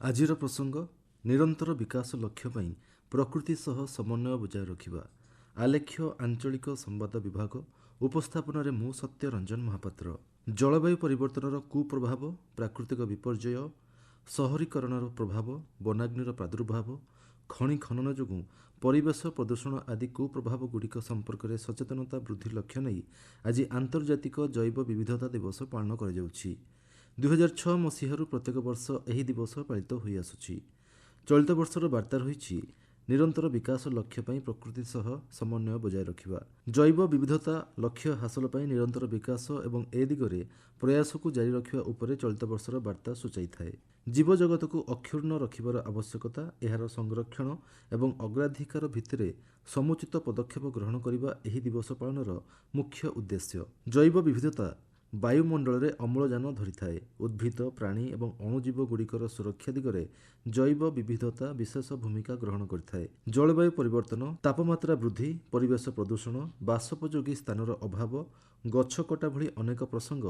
ଆଜିର ପ୍ରସଙ୍ଗ ନିରନ୍ତର ବିକାଶ ଲକ୍ଷ୍ୟ ପାଇଁ ପ୍ରକୃତି ସହ ସମନ୍ୱୟ ବଜାୟ ରଖିବା। ଆଲେଖ୍ୟ ଆଞ୍ଚଳିକ ସମ୍ବାଦ ବିଭାଗ ଉପସ୍ଥାପନାରେ ମୁଁ ସତ୍ୟ ରଞ୍ଜନ ମହାପାତ୍ର। ଜଳବାୟୁ ପରିବର୍ତ୍ତନର କୁପ୍ରଭାବ, ପ୍ରାକୃତିକ ବିପର୍ଯ୍ୟୟ, ସହରୀକରଣର ପ୍ରଭାବ, ବନାଗ୍ନିର ପ୍ରାଦୁର୍ଭାବ, ଖଣି ଖନନ ଯୋଗୁଁ ପରିବେଶ ପ୍ରଦୂଷଣ ଆଦି କୁପ୍ରଭାବଗୁଡ଼ିକ ସମ୍ପର୍କରେ ସଚେତନତା ବୃଦ୍ଧି ଲକ୍ଷ୍ୟ ନେଇ ଆଜି ଆନ୍ତର୍ଜାତିକ ଜୈବ ବିବିଧତା ଦିବସ ପାଳନ କରାଯାଉଛି। 2006 ମସିହାରୁ ପ୍ରତ୍ୟେକ ବର୍ଷ ଏହି ଦିବସ ପାଳିତ ହୋଇଆସୁଛି। ଚଳିତ ବର୍ଷର ବାର୍ତ୍ତା ରହିଛି ନିରନ୍ତର ବିକାଶ ଲକ୍ଷ୍ୟ ପାଇଁ ପ୍ରକୃତି ସହ ସମନ୍ୱୟ ବଜାୟ ରଖିବା। ଜୈବ ବିବିଧତା ଲକ୍ଷ୍ୟ ହାସଲ ପାଇଁ ନିରନ୍ତର ବିକାଶ ଏବଂ ଏ ଦିଗରେ ପ୍ରୟାସକୁ ଜାରି ରଖିବା ଉପରେ ଚଳିତ ବର୍ଷର ବାର୍ତ୍ତା ସୂଚାଇଥାଏ। ଜୀବଜଗତକୁ ଅକ୍ଷୁର୍ଣ୍ଣ ରଖିବାର ଆବଶ୍ୟକତା, ଏହାର ସଂରକ୍ଷଣ ଏବଂ ଅଗ୍ରାଧିକାର ଭିତ୍ତିରେ ସମୁଚିତ ପଦକ୍ଷେପ ଗ୍ରହଣ କରିବା ଏହି ଦିବସ ପାଳନର ମୁଖ୍ୟ ଉଦ୍ଦେଶ୍ୟ। ଜୈବ ବିବିଧତା ବାୟୁମଣ୍ଡଳରେ ଅମ୍ଳଜାନ ଧରିଥାଏ। ଉଦ୍ଭିଦ, ପ୍ରାଣୀ ଏବଂ ଅଣୁଜୀବଗୁଡ଼ିକର ସୁରକ୍ଷା ଦିଗରେ ଜୈବ ବିବିଧତା ବିଶେଷ ଭୂମିକା ଗ୍ରହଣ କରିଥାଏ। ଜଳବାୟୁ ପରିବର୍ତ୍ତନ, ତାପମାତ୍ରା ବୃଦ୍ଧି, ପରିବେଶ ପ୍ରଦୂଷଣ, ବାସୋପଯୋଗୀ ସ୍ଥାନର ଅଭାବ, ଗଛ କଟା ଭଳି ଅନେକ ପ୍ରସଙ୍ଗ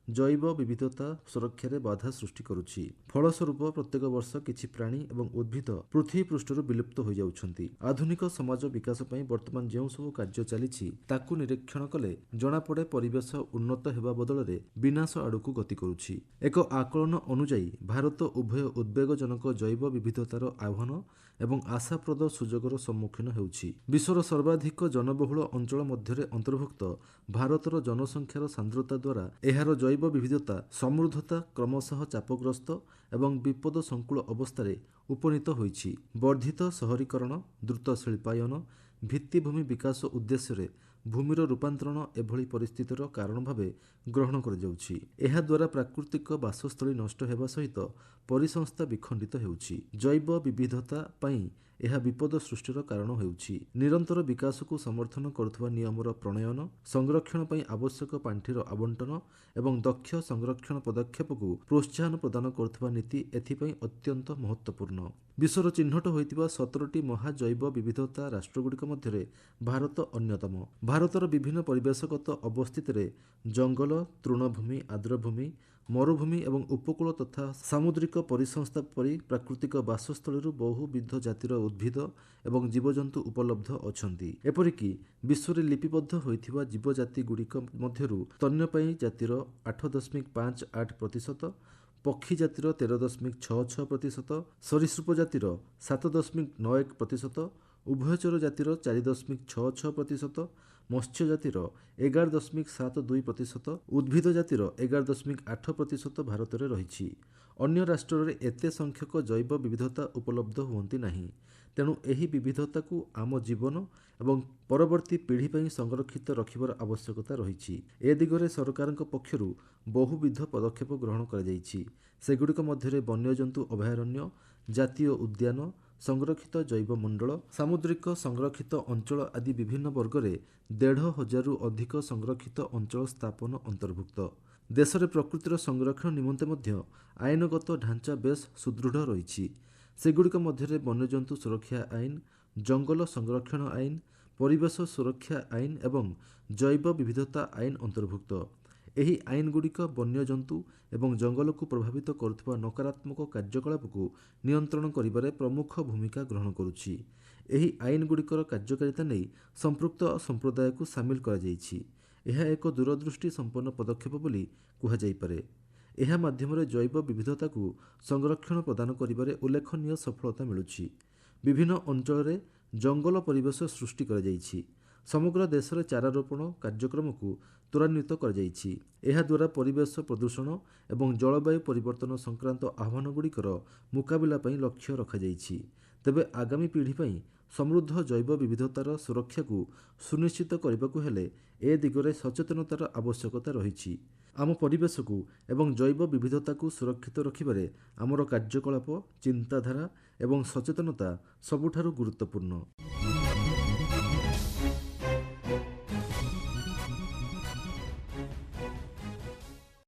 ଜୈବ ବିବିଧତା ସୁରକ୍ଷାରେ ବାଧା ସୃଷ୍ଟି କରୁଛି। ଫଳସ୍ୱରୂପ ପ୍ରତ୍ୟେକ ବର୍ଷ କିଛି ପ୍ରାଣୀ ଏବଂ ଉଦ୍ଭିଦ ପୃଥିବୀ ପୃଷ୍ଠରୁ ବିଲୁପ୍ତ ହୋଇଯାଉଛନ୍ତି। ଆଧୁନିକ ସମାଜ ବିକାଶ ପାଇଁ ବର୍ତ୍ତମାନ ଯେଉଁ ସବୁ କାର୍ଯ୍ୟ ଚାଲିଛି ତାକୁ ନିରୀକ୍ଷଣ କଲେ ଜଣାପଡ଼େ ପରିବେଶ ଉନ୍ନତ ହେବା ବଦଳରେ ବିନାଶ ଆଡ଼କୁ ଗତି କରୁଛି। ଏକ ଆକଳନ ଅନୁଯାୟୀ ଭାରତ ଉଭୟ ଉଦ୍ବେଗଜନକ ଜୈବ ବିବିଧତାର ଆହ୍ୱାନ ଏବଂ ଆଶାପ୍ରଦ ସୁଯୋଗର ସମ୍ମୁଖୀନ ହେଉଛି। ବିଶ୍ୱର ସର୍ବାଧିକ ଜନବହୁଳ ଅଞ୍ଚଳ ମଧ୍ୟରେ ଅନ୍ତର୍ଭୁକ୍ତ ଭାରତର ଜନସଂଖ୍ୟାର ସାନ୍ଦ୍ରତା ଦ୍ୱାରା ଏହାର ଜୈବ ବିବିଧତା ସମୃଦ୍ଧତା କ୍ରମଶଃ ଚାପଗ୍ରସ୍ତ ଏବଂ ବିପଦ ସଂକୁଳ ଅବସ୍ଥାରେ ଉପନୀତ ହୋଇଛି। ବର୍ଦ୍ଧିତ ସହରୀକରଣ, ଦ୍ରୁତ ଶିଳ୍ପାୟନ, ଭିତ୍ତିଭୂମି ବିକାଶ ଉଦ୍ଦେଶ୍ୟରେ ଭୂମିର ରୂପାନ୍ତରଣ ଏଭଳି ପରିସ୍ଥିତିର କାରଣ ଭାବେ ଗ୍ରହଣ କରାଯାଉଛି। ଏହାଦ୍ୱାରା ପ୍ରାକୃତିକ ବାସସ୍ଥଳୀ ନଷ୍ଟ ହେବା ସହିତ ପରିସଂସ୍ଥା ବିଖଣ୍ଡିତ ହେଉଛି। ଜୈବ ବିବିଧତା ପାଇଁ ଏହା ବିପଦ ସୃଷ୍ଟିର କାରଣ ହେଉଛି। ନିରନ୍ତର ବିକାଶକୁ ସମର୍ଥନ କରୁଥିବା ନିୟମର ପ୍ରଣୟନ, ସଂରକ୍ଷଣ ପାଇଁ ଆବଶ୍ୟକ ପାଣ୍ଠିର ଆବଣ୍ଟନ ଏବଂ ଦକ୍ଷ ସଂରକ୍ଷଣ ପଦକ୍ଷେପକୁ ପ୍ରୋତ୍ସାହନ ପ୍ରଦାନ କରୁଥିବା ନୀତି ଏଥିପାଇଁ ଅତ୍ୟନ୍ତ ମହତ୍ତ୍ୱପୂର୍ଣ୍ଣ। ବିଶ୍ୱର ଚିହ୍ନଟ ହୋଇଥିବା 17ଟି ମହାଜୈବ ବିବିଧତା ରାଷ୍ଟ୍ରଗୁଡ଼ିକ ମଧ୍ୟରେ ଭାରତ ଅନ୍ୟତମ। ଭାରତର ବିଭିନ୍ନ ପରିବେଶଗତ ଅବସ୍ଥିତିରେ ଜଙ୍ଗଲ, ତୃଣଭୂମି, ଆର୍ଦ୍ରଭୂମି, ମରୁଭୂମି ଏବଂ ଉପକୂଳ ତଥା ସାମୁଦ୍ରିକ ପରିସଂସ୍ଥା ପରି ପ୍ରାକୃତିକ ବାସସ୍ଥଳୀରୁ ବହୁବିଧ ଜାତିର ଉଦ୍ଭିଦ ଏବଂ ଜୀବଜନ୍ତୁ ଉପଲବ୍ଧ ଅଛନ୍ତି। ଏପରିକି ବିଶ୍ୱରେ ଲିପିବଦ୍ଧ ହୋଇଥିବା ଜୀବଜାତିଗୁଡ଼ିକ ମଧ୍ୟରୁ ସ୍ତନ୍ୟପାୟୀ ଜାତିର 8.58%, ପକ୍ଷୀ ଜାତିର 13.66%, ସରୀସୃପ ଜାତିର 7.91%, ଉଭୟଚର ଜାତିର 4.66%, ମତ୍ସ୍ୟ ଜାତିର 11.72%, ଉଦ୍ଭିଦ ଜାତିର 11.8% ଭାରତରେ ରହିଛି। ଅନ୍ୟ ରାଷ୍ଟ୍ରରେ ଏତେ ସଂଖ୍ୟକ ଜୈବ ବିବିଧତା ଉପଲବ୍ଧ ହୁଅନ୍ତି ନାହିଁ। ତେଣୁ ଏହି ବିବିଧତାକୁ ଆମ ଜୀବନ ଏବଂ ପରବର୍ତ୍ତୀ ପିଢ଼ି ପାଇଁ ସଂରକ୍ଷିତ ରଖିବାର ଆବଶ୍ୟକତା ରହିଛି। ଏ ଦିଗରେ ସରକାରଙ୍କ ପକ୍ଷରୁ ବହୁବିଧ ପଦକ୍ଷେପ ଗ୍ରହଣ କରାଯାଇଛି। ସେଗୁଡ଼ିକ ମଧ୍ୟରେ ବନ୍ୟଜନ୍ତୁ ଅଭୟାରଣ୍ୟ, ଜାତୀୟ ଉଦ୍ୟାନ, ସଂରକ୍ଷିତ ଜୈବମଣ୍ଡଳ, ସାମୁଦ୍ରିକ ସଂରକ୍ଷିତ ଅଞ୍ଚଳ ଆଦି ବିଭିନ୍ନ ବର୍ଗରେ 1,500ରୁ ଅଧିକ ସଂରକ୍ଷିତ ଅଞ୍ଚଳ ସ୍ଥାପନ ଅନ୍ତର୍ଭୁକ୍ତ। ଦେଶରେ ପ୍ରକୃତିର ସଂରକ୍ଷଣ ନିମନ୍ତେ ମଧ୍ୟ ଆଇନଗତ ଢାଞ୍ଚା ବେଶ୍ ସୁଦୃଢ଼ ରହିଛି। ସେଗୁଡ଼ିକ ମଧ୍ୟରେ ବନ୍ୟଜନ୍ତୁ ସୁରକ୍ଷା ଆଇନ, ଜଙ୍ଗଲ ସଂରକ୍ଷଣ ଆଇନ, ପରିବେଶ ସୁରକ୍ଷା ଆଇନ ଏବଂ ଜୈବ ବିବିଧତା ଆଇନ ଅନ୍ତର୍ଭୁକ୍ତ। ଏହି ଆଇନଗୁଡ଼ିକ ବନ୍ୟଜନ୍ତୁ ଏବଂ ଜଙ୍ଗଲକୁ ପ୍ରଭାବିତ କରୁଥିବା ନକାରାତ୍ମକ କାର୍ଯ୍ୟକଳାପକୁ ନିୟନ୍ତ୍ରଣ କରିବାରେ ପ୍ରମୁଖ ଭୂମିକା ଗ୍ରହଣ କରୁଛି। ଏହି ଆଇନଗୁଡ଼ିକର କାର୍ଯ୍ୟକାରିତା ନେଇ ସମ୍ପୃକ୍ତ ସମ୍ପ୍ରଦାୟକୁ ସାମିଲ କରାଯାଇଛି। ଏହା ଏକ ଦୂରଦୃଷ୍ଟି ସମ୍ପନ୍ନ ପଦକ୍ଷେପ ବୋଲି କୁହାଯାଇପାରେ। ଏହା ମାଧ୍ୟମରେ ଜୈବ ବିବିଧତାକୁ ସଂରକ୍ଷଣ ପ୍ରଦାନ କରିବାରେ ଉଲ୍ଲେଖନୀୟ ସଫଳତା ମିଳୁଛି। ବିଭିନ୍ନ ଅଞ୍ଚଳରେ ଜଙ୍ଗଲ ପରିବେଶ ସୃଷ୍ଟି କରାଯାଇଛି। ସମଗ୍ର ଦେଶରେ ଚାରା ରୋପଣ କାର୍ଯ୍ୟକ୍ରମକୁ ତ୍ୱରାନ୍ୱିତ କରାଯାଇଛି। ଏହାଦ୍ୱାରା ପରିବେଶ ପ୍ରଦୂଷଣ ଏବଂ ଜଳବାୟୁ ପରିବର୍ତ୍ତନ ସଂକ୍ରାନ୍ତ ଆହ୍ୱାନଗୁଡ଼ିକର ମୁକାବିଲା ପାଇଁ ଲକ୍ଷ୍ୟ ରଖାଯାଇଛି। ତେବେ ଆଗାମୀ ପିଢ଼ି ପାଇଁ ସମୃଦ୍ଧ ଜୈବ ବିବିଧତାର ସୁରକ୍ଷାକୁ ସୁନିଶ୍ଚିତ କରିବାକୁ ହେଲେ ଏ ଦିଗରେ ସଚେତନତାର ଆବଶ୍ୟକତା ରହିଛି। ଆମ ପରିବେଶକୁ ଏବଂ ଜୈବ ବିବିଧତାକୁ ସୁରକ୍ଷିତ ରଖିବାରେ ଆମର କାର୍ଯ୍ୟକଳାପ, ଚିନ୍ତାଧାରା ଏବଂ ସଚେତନତା ସବୁଠାରୁ ଗୁରୁତ୍ୱପୂର୍ଣ୍ଣ।